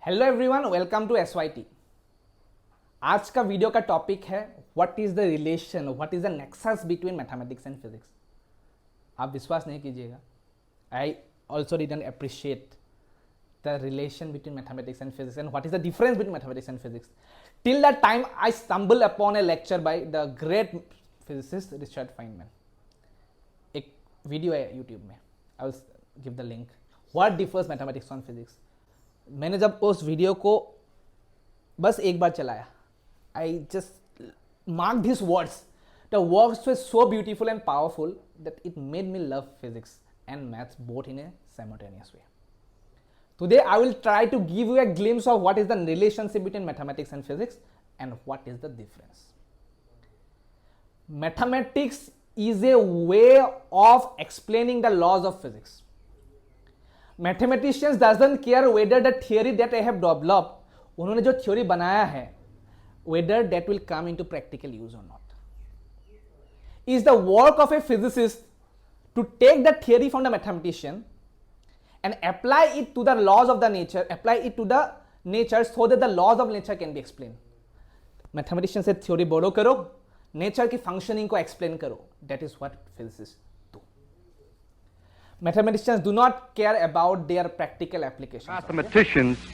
Hello everyone, welcome to SYT. आज का video का टॉपिक है what is the relation, what is the nexus between mathematics and physics. आप विश्वास नहीं कीजिएगा, I also didn't appreciate the relation between mathematics and physics and what is the difference between mathematics and physics till the time I stumble upon a lecture by the great physicist Richard Feynman. एक video है YouTube में, I will give the link, what differs mathematics from physics. मैंने जब उस video को बस एक बार चलाया, I just marked his words. The words were so beautiful and powerful that it made me love physics and maths both in A simultaneous way. Today I will try to give you a glimpse of what is the relationship between mathematics and physics and what is the difference. Mathematics is a way of explaining the laws of physics. Mathematicians doesn't care whether the theory that I have developed, उन्होंने जो theory बनाया है, whether that will come into practical use or not. Is the work of a physicist to take the theory from the mathematician and apply it to the laws of the nature, apply it to the nature so that the laws of nature can be explained. Mathematician से theory बोरो करो, nature की functioning को explain करो, that is what physicists do. Mathematicians do not care about their practical applications. Mathematicians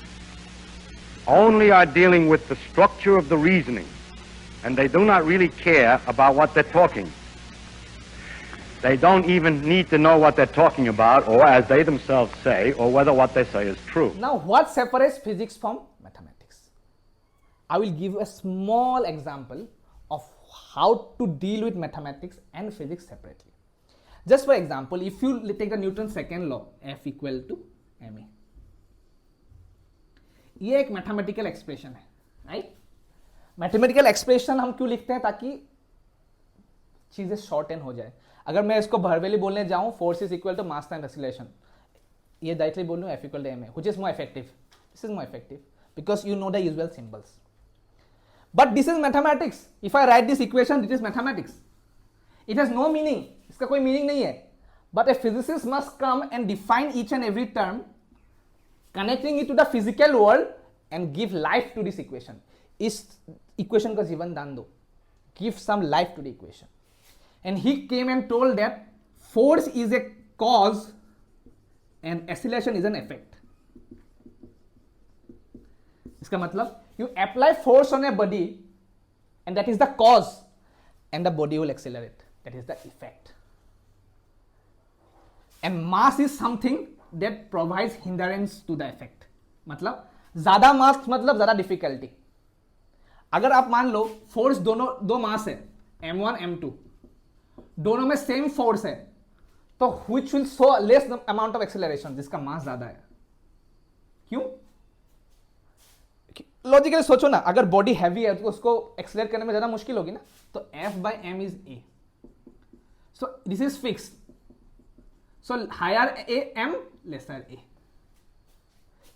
only are dealing with the structure of the reasoning, and they do not really care about what they're talking. They don't even need to know what they're talking about, or as they themselves say, or whether what they say is true. Now, what separates physics from mathematics? I will give you a small example of how to deal with mathematics and physics separately. Just for example, if you take the Newton's second law, F equal to ma, ये एक mathematical expression है, right? Mathematical expression हम क्यों लिखते हैं? ताकि चीजें short and हो जाए। अगर मैं इसको भरवेली बोलने जाऊं, force is equal to mass time acceleration, ये डायरेक्टली बोल लूं F equal to ma, which is more effective. This is more effective because you know the usual symbols. But this is mathematics. If I write this equation, it is mathematics. It has no meaning. इसका कोई meaning नहीं है. But a physicist must come and define each and every term, connecting it to the physical world and give life to this equation. इस equation का जीवन दान दो. Give some life to the equation. And he came and told that force is a cause and acceleration is an effect. इसका मतलब you apply force on a body and that is the cause and the body will accelerate. That is the effect. And mass is something that provides hindrance to the effect. मतलब ज्यादा मास मतलब ज्यादा difficulty. अगर आप मान लो force दो मास है, m1 m2, दोनों में सेम फोर्स है, तो which will show less amount of acceleration, जिसका मास ज्यादा है। क्यों? लॉजिकली सोचो ना, अगर बॉडी हैवी है तो उसको एक्सेलरेट करने में ज्यादा मुश्किल होगी ना, तो F/m is a. So this is fixed. So higher a m, lesser a.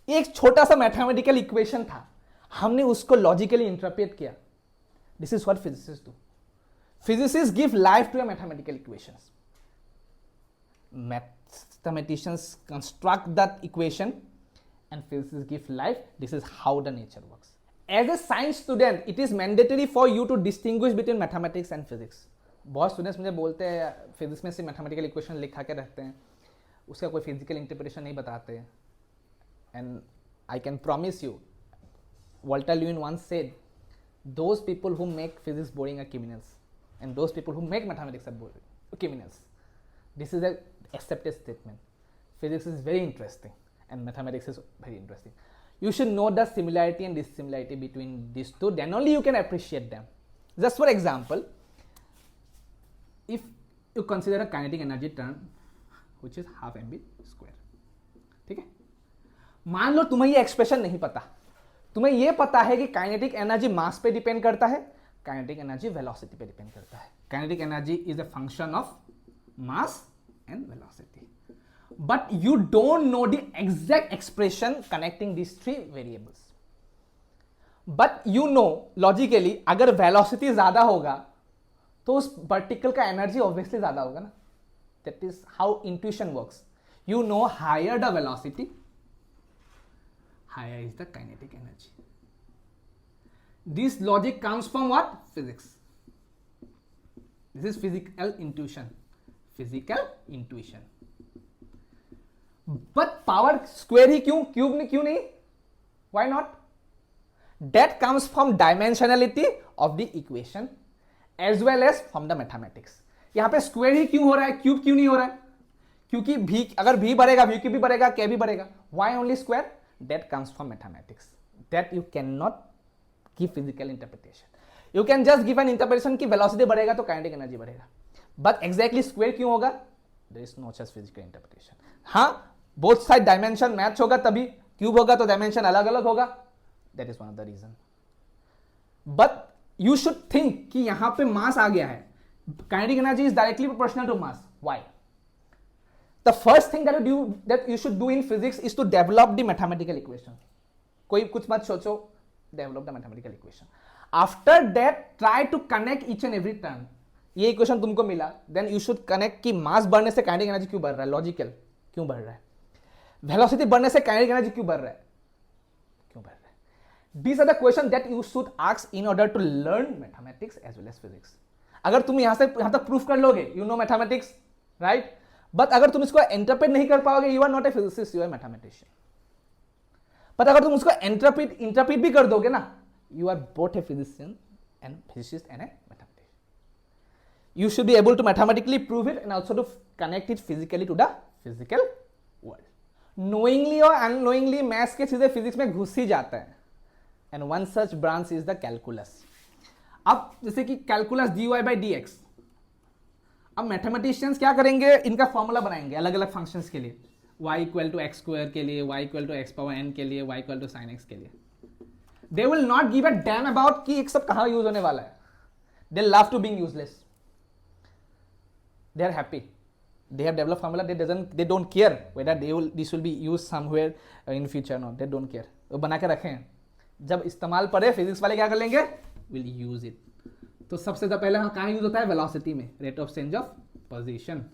एक छोटा सा मैथमेटिकल इक्वेशन था, हमने उसको लॉजिकली इंटरप्रेट किया. This is what physicists do. Physicists give life to a mathematical equations. Mathematicians construct that equation and physicists give life. This is how the nature works. As a science student, it is mandatory for you to distinguish between mathematics and physics. बहुत students मुझे बोलते हैं physics में से mathematical equation लिखा के रखते हैं, उसका कोई फिजिकल इंटरप्रिटेशन नहीं बताते हैं. And I can promise you, Walter Lewin once said, those people who make physics boring are criminals and those people who make mathematics are boring criminals. This is accepted statement. Physics is very interesting and mathematics is very interesting. You should know the similarity and dissimilarity between these two, then only you can appreciate them. Just for example, if you consider a kinetic energy term which is half mv square, ठीक है? मान लो तुम्हें ये expression नहीं पता, तुम्हें ये पता है कि काइनेटिक एनर्जी मास पे डिपेंड करता है, काइनेटिक एनर्जी वेलोसिटी पे डिपेंड करता है. Kinetic energy is a function of mass and velocity. But you don't know the exact expression connecting these three variables. But you know logically, अगर velocity ज़्यादा होगा तो उस particle का energy obviously ज़्यादा होगा ना. That is how intuition works. You know higher the velocity, higher is the kinetic energy. This logic comes from what? Physics. This is physical intuition. Physical intuition. But power square ही क्यों, cube में क्यों नहीं? Why not? That comes from dimensionality of the equation as well as from the mathematics. यहाँ पे square ही क्यों हो रहा है, क्यूब क्यों नहीं हो रहा है? क्योंकि v अगर v बढ़ेगा v क्यूब भी बढ़ेगा, k भी बढ़ेगा. Why only square? That comes from mathematics. That you cannot give physical interpretation. You can just give an interpretation कि velocity बढ़ेगा तो kinetic energy बढ़ेगा. But exactly square क्यों होगा? There is no such physical interpretation. हाँ, both side dimension match होगा तभी, cube होगा तो dimension अलग अलग होगा. That is one of the reason. But you should think कि यहाँ पे mass आ गया है. Kinetic energy is directly proportional to mass. Why? The first thing that you should do in physics is to develop the mathematical equation. कोई कुछ मत सोचो, develop the mathematical equation. After that, try to connect each and every term. ये equation तुमको मिला, then you should connect कि मास बढ़ने से काइनेटिक एनर्जी क्यों बढ़ रहा है, लॉजिकल क्यों बढ़ रहा है, वेलोसिटी बढ़ने से काइनेटिक एनर्जी क्यों बढ़ रहा है, क्यों बढ़ रहा है. These are the questions that you should ask in order to learn mathematics as well as physics. अगर तुम यहाँ से यहाँ तक प्रूफ कर लोगे, you know mathematics, right? But अगर तुम इसको इंटरप्रेट नहीं कर पाओगे, you are not a physicist, you are mathematician. But अगर तुम उसको इंटरप्रेट भी कर दोगे ना, you are both a physician and physicist and a mathematician. You should be able to mathematically prove it and also to connect it physically to the physical world. Knowingly और unknowingly maths के चीजें physics में घुस ही जाता है. And one such branch is the calculus. अब जैसे कि कैलकुलस dy by dx, अब मैथमेटिशियंस क्या करेंगे, इनका फॉर्मूला बनाएंगे अलग अलग फंक्शंस के लिए, y equal to x square के लिए, y equal to x power n के लिए, y equal to sine x के लिए. They will not give a damn about कि एक सब कहां यूज होने वाला है. They love to being useless. They are happy. They have developed formula. They don't care whether this will be used somewhere in future. No, they don't care. वो बना के रखे हैं, जब इस्तेमाल पड़े फिजिक्स वाले क्या कर लेंगे, will use it. तो सबसे पहले हाँ कहाँ यूज होता है, वेलोसिटी में, rate of change of position.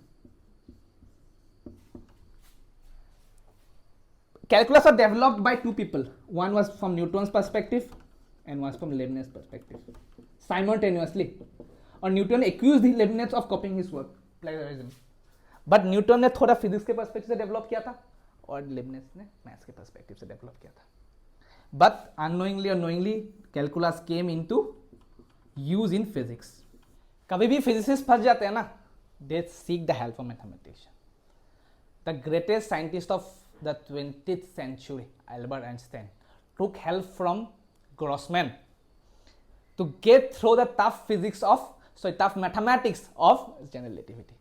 Calculus are developed by two people. One was from Newton's perspective and was from Leibniz perspective simultaneously. और Newton accused Leibniz of copying his work, plagiarism. But Newton ने थोड़ा physics के perspective से develop किया था और Lebanese ने maths के पर्सपेक्टिव से डेवलप किया था. बट अननोइंगली और knowingly calculus came into use in physics. कभी भी फिजिसिस्ट फंस जाते हैं ना, they seek the help of mathematician. The greatest scientist of the 20th century, Albert Einstein, took help from Grossman to get through the tough mathematics of general relativity.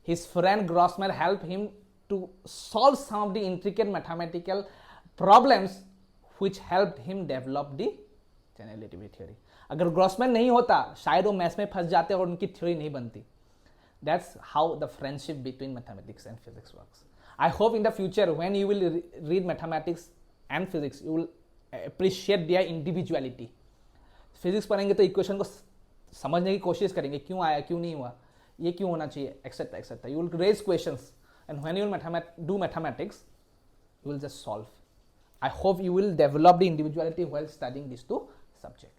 His friend Grossman helped him to solve some of the intricate mathematical problems which helped him develop the general relativity theory. अगर Grossman नहीं होता शायद वो maths में फंस जाते और उनकी थ्योरी नहीं बनती. That's how the friendship between mathematics and physics works. I hope in the future when you will read mathematics and physics, you will appreciate their individuality. Physics पढ़ेंगे तो इक्वेशन को समझने की कोशिश करेंगे, क्यों आया, क्यों नहीं हुआ, ये क्यों होना चाहिए, etcetera etcetera. You will raise questions and when you will do mathematics you will just solve. I hope you will develop the individuality while studying this two subject.